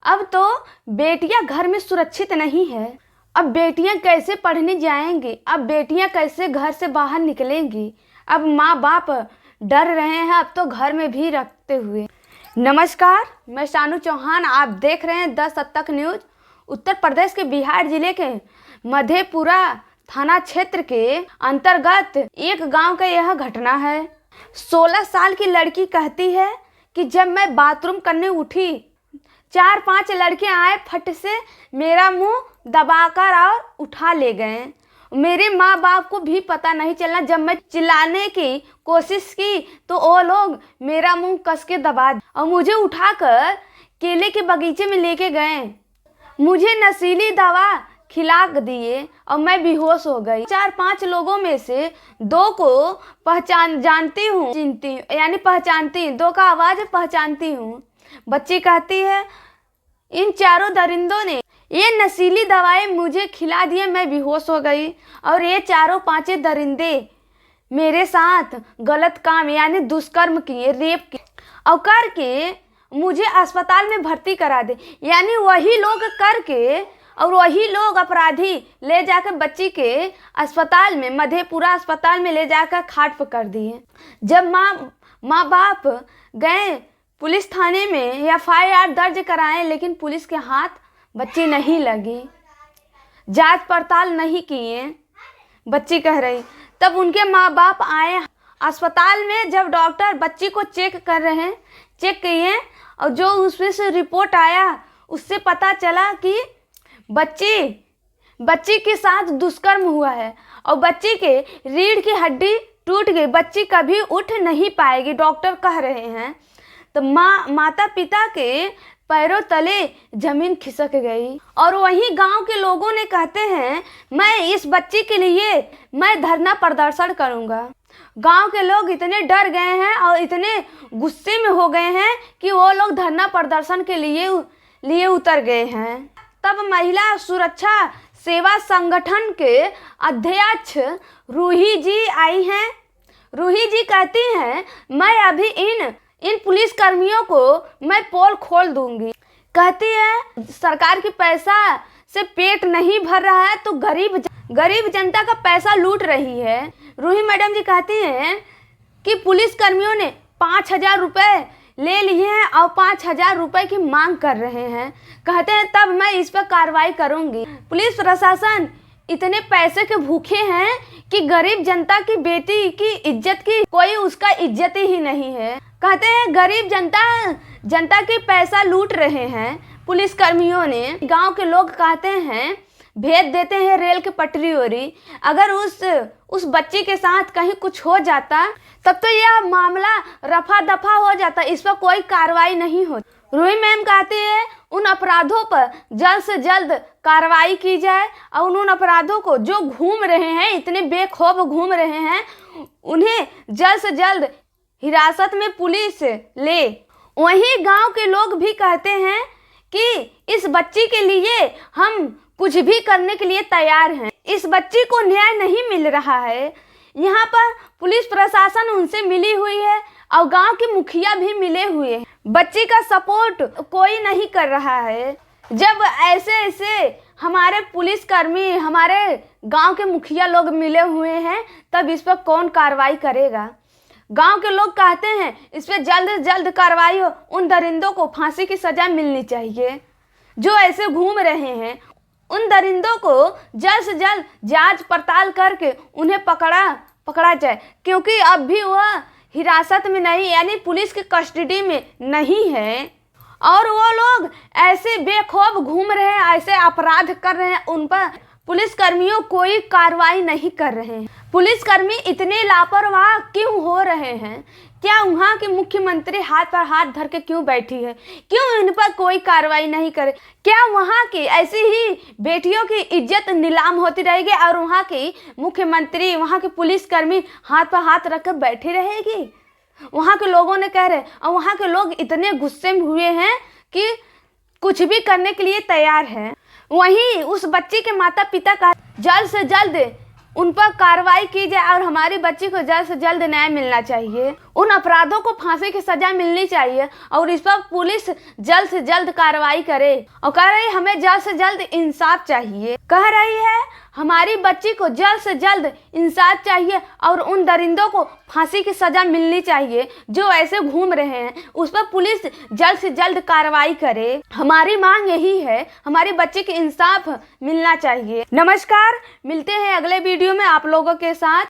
अब तो बेटियां घर में सुरक्षित नहीं है। अब बेटियां कैसे पढ़ने जाएंगी, अब बेटियां कैसे घर से बाहर निकलेंगी। अब माँ बाप डर रहे हैं, अब तो घर में भी रखते हुए। नमस्कार, मैं शानू चौहान, आप देख रहे हैं 10 तक न्यूज। उत्तर प्रदेश के बिहार जिले के मधेपुरा थाना क्षेत्र के अंतर्गत एक गांव का यह घटना है। 16 साल की लड़की कहती है कि जब मैं बाथरूम करने उठी, 4-5 लड़के आए, फट से मेरा मुंह दबाकर और उठा ले गए। मेरे माँ बाप को भी पता नहीं चला। जब मैं चिल्लाने की कोशिश की तो वो लोग मेरा मुंह कस के दबा और मुझे उठाकर केले के बगीचे में लेके गए। मुझे नशीली दवा खिला दिए और मैं बेहोश हो गई। 4-5 लोगों में से 2 को जानती हूँ, यानी पहचानती, 2 का आवाज़ पहचानती हूँ। बच्ची कहती है इन चारों दरिंदों ने ये नशीली दवाएं मुझे खिला दिए, मैं बेहोश हो गई और ये 4-5 दरिंदे मेरे साथ गलत काम यानी दुष्कर्म किए, रेप किए और करके मुझे अस्पताल में भर्ती करा दे। यानी वही लोग करके और वही लोग अपराधी ले जाकर बच्ची के अस्पताल में, मधेपुरा अस्पताल में ले जाकर खाट पर कर दिए। जब माँ बाप गए पुलिस थाने में FIR दर्ज कराएं, लेकिन पुलिस के हाथ बच्ची नहीं लगी, जांच पड़ताल नहीं किए, बच्ची कह रही। तब उनके माँ बाप आए अस्पताल में। जब डॉक्टर बच्ची को चेक किए और जो उसमें से रिपोर्ट आया, उससे पता चला कि बच्ची के साथ दुष्कर्म हुआ है और बच्ची के रीढ़ की हड्डी टूट गई, बच्ची कभी उठ नहीं पाएगी, डॉक्टर कह रहे हैं। तो माता पिता के पैरों तले जमीन खिसक गई। और वहीं गांव के लोगों ने कहते हैं मैं इस बच्ची के लिए मैं धरना प्रदर्शन करूंगा। गांव के लोग इतने डर गए हैं और इतने गुस्से में हो गए हैं कि वो लोग धरना प्रदर्शन के लिए उतर गए हैं। तब महिला सुरक्षा सेवा संगठन के अध्यक्ष रूही जी आई हैं। रूही जी कहती हैं मैं अभी इन पुलिस कर्मियों को मैं पोल खोल दूंगी। कहती है सरकार की पैसा से पेट नहीं भर रहा है तो गरीब जनता का पैसा लूट रही है। रूही मैडम जी कहती हैं कि पुलिस कर्मियों ने 5,000 रुपये ले लिए हैं और 5,000 रुपये की मांग कर रहे हैं। कहते हैं तब मैं इस पर कार्रवाई करूंगी। पुलिस प्रशासन इतने पैसे के भूखे हैं कि गरीब जनता की बेटी की इज्जत की कोई उसका इज्जत ही नहीं है। कहते हैं गरीब जनता की पैसा लूट रहे हैं पुलिस कर्मियों ने। गांव के लोग कहते हैं भेज देते हैं रेल की पटरी ओरी। अगर उस बच्ची के साथ कहीं कुछ हो जाता तब तो यह मामला रफा दफा हो जाता, इस पर कोई कार्रवाई नहीं होती। रूही मैम कहती है उन अपराधों पर जल्द से जल्द कार्रवाई की जाए और उन अपराधों को जो घूम रहे हैं, इतने बेखौफ घूम रहे हैं, उन्हें जल्द से जल्द हिरासत में पुलिस ले। वहीं गांव के लोग भी कहते हैं कि इस बच्ची के लिए हम कुछ भी करने के लिए तैयार हैं। इस बच्ची को न्याय नहीं मिल रहा है। यहाँ पर पुलिस प्रशासन उनसे मिली हुई है और गांव के मुखिया भी मिले हुए हैं। बच्ची का सपोर्ट कोई नहीं कर रहा है। जब ऐसे हमारे पुलिसकर्मी, हमारे गांव के मुखिया लोग मिले हुए हैं, तब इस पर कौन कार्रवाई करेगा। गांव के लोग कहते हैं इस पर जल्द से जल्द कार्रवाई हो। उन दरिंदों को फांसी की सजा मिलनी चाहिए जो ऐसे घूम रहे हैं। उन दरिंदों को जल्द से जल्द जांच पड़ताल करके उन्हें पकड़ा जाए, क्योंकि अब भी वह हिरासत में नहीं, यानी पुलिस की कस्टडी में नहीं है और वो लोग ऐसे बेखौफ घूम रहे हैं, ऐसे अपराध कर रहे हैं, उन पर पुलिसकर्मियों कोई कार्रवाई नहीं कर रहे हैं। पुलिसकर्मी इतने लापरवाह क्यों हो रहे हैं? क्या वहाँ के मुख्यमंत्री हाथ पर हाथ धर के क्यों बैठी है? क्यों इन पर कोई कार्रवाई नहीं करे? क्या वहाँ की ऐसी ही बेटियों की इज्जत नीलाम होती रहेगी और वहाँ की मुख्यमंत्री, वहाँ के पुलिसकर्मी हाथ पर हाथ रख कर बैठी रहेगी? वहाँ के लोगों ने कह रहे, और वहाँ के लोग इतने गुस्से में हुए हैं कि कुछ भी करने के लिए तैयार हैं। वहीं उस बच्ची के माता पिता का जल्द से जल्द उन पर कार्रवाई की जाए और हमारी बच्ची को जल्द से जल्द न्याय मिलना चाहिए। उन अपराधों को फांसी की सजा मिलनी चाहिए और इस पर पुलिस जल्द से जल्द कार्रवाई करे। और कह रही हमें जल्द से जल्द इंसाफ चाहिए, कह रही है हमारी बच्ची को जल्द से जल्द इंसाफ चाहिए और उन दरिंदों को फांसी की सजा मिलनी चाहिए जो ऐसे घूम रहे हैं, उस पर पुलिस जल्द से जल्द कार्रवाई करे। हमारी मांग यही है, हमारी बच्ची की इंसाफ मिलना चाहिए। नमस्कार, मिलते हैं अगले वीडियो में आप लोगों के साथ।